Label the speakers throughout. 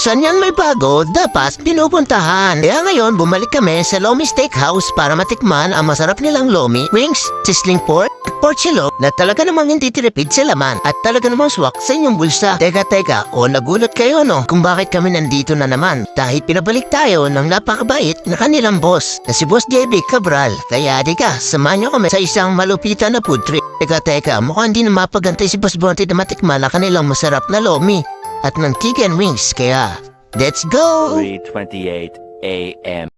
Speaker 1: saan yan may bago, dapat pinupuntahan. Kaya ngayon, bumalik kami sa Lomi Steakhouse para matikman ang masarap nilang lomi, wings, sizzling pork, pork chilo na talaga namang hindi tinipid sa laman at talaga namang swak sa inyong bulsa. Teka, nagulat kayo no kung bakit kami nandito na naman dahil pinabalik tayo ng napakabait na kanilang boss na si Boss JB Cabral. Kaya samahan nyo kami sa isang malupitan na food trip. Teka, mukhang hindi na mapagantay si Boss Bonte na matikman ang kanilang masarap na lomi at ng chicken wings. Kaya, let's go!
Speaker 2: 3:28 a.m.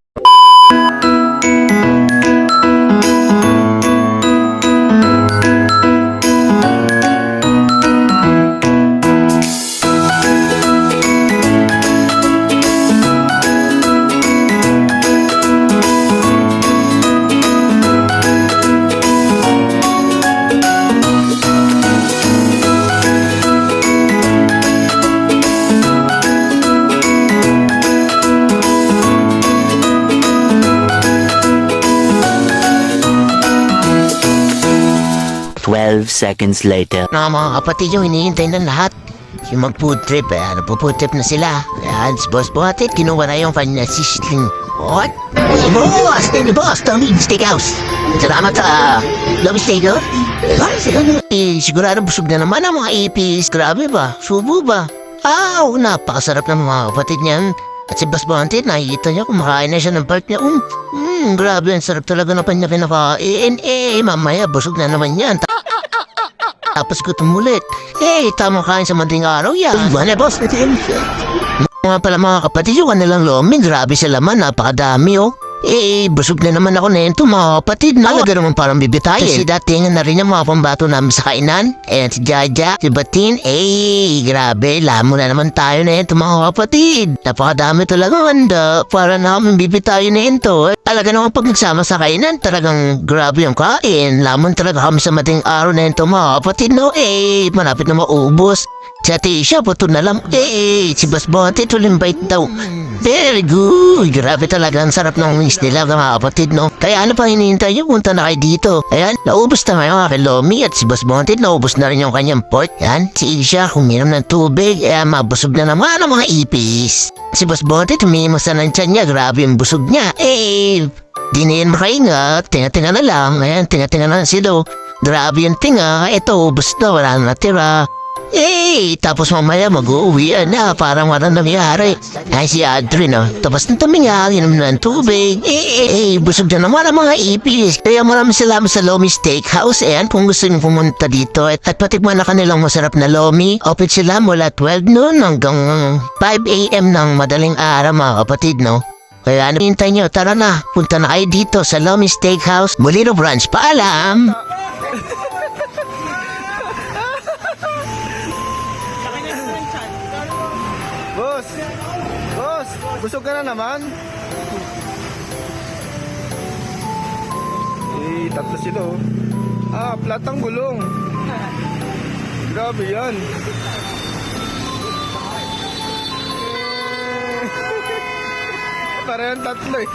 Speaker 2: Seconds later.
Speaker 1: Mga kapatid yung hinihintay ng lahat. Yung mag-food trip, nagpo-food trip na sila. Ayan, si Boss Bonte, kinuha na yung kanya sizzling. What? Si Boss, Tommy Steakhouse. Salamat sa Lomi Steakhouse. Sigurado busog na naman ang mga ipis. Grabe ba? Subo ba? Napakasarap ng mga kapatid niyan. At si Boss Bonte, nakikita niya kumakain na siya ng part niya. Grabe, ang sarap talaga na pa niya pinakain. Mamaya, busog na naman yan. Tapos ko tumulit. Tamang kain sa manding araw yan. Iba na, boss. Mga pala mga kapatid, yung kanilang lomi, grabe sa laman, napakadami, oh. Busog na naman ako na ito, mga kapatid, no? Talaga naman parang bibitayin. Kasi datingan na rin yung mga pambato namin sa kainan. Si Jaja, si Batin, grabe, lamo na naman tayo na ito, mga kapatid. Napakadami talagang handa, para na kami bibitayin na ito. Talaga naman pag nagsama sa kainan, talagang grabe yung kain. Lamon talaga kami sa mating araw na ito, mga kapatid, no? Malapit na maubos. Si Ate Isha, puto na lang. Si Boss Bonte, tulimbait daw. Very good. Grabe talaga, ang sarap ng wings nila, mga kapatid, no? Kaya ano pa hinihintay nyo? Punta na kayo dito. Ayan, naubos na ngayon aking lomi at si Boss Bonte, naubos na rin yung kanyang pork. Ayan, si Isha, huminom ng tubig. Mabusog na naman ang mga ipis. Si Boss Bonte, tumimos na ng tiyan niya. Grabe yung busog niya. Di na yan makaingat. Tinga-tinga na lang. Ayan, tinga-tinga na sila. Grabe yung tinga. Ito, ubos na. Wala na natira. Tapos mamaya mag-uwian na. Parang walang nangyari. Si Adri, no? Tapos ng taminga, inom na ng tubig. Busog na naman ang mga ipis. Kaya maraming salamat sa Lomi Steakhouse. Kung gusto nyo pumunta dito at patikman na kanilang masarap na lomi, open sila mula 12 noon hanggang 5 a.m. ng madaling araw, mga kapatid, no? Kaya ano hintay nyo? Tara na, punta na kayo dito sa Lomi Steakhouse, Molino Branch. Paalam!
Speaker 3: Boss, busog ka na naman? Tatlo sila, oh. Flat ang gulong. Grabe yan. Parehong tatlo, eh.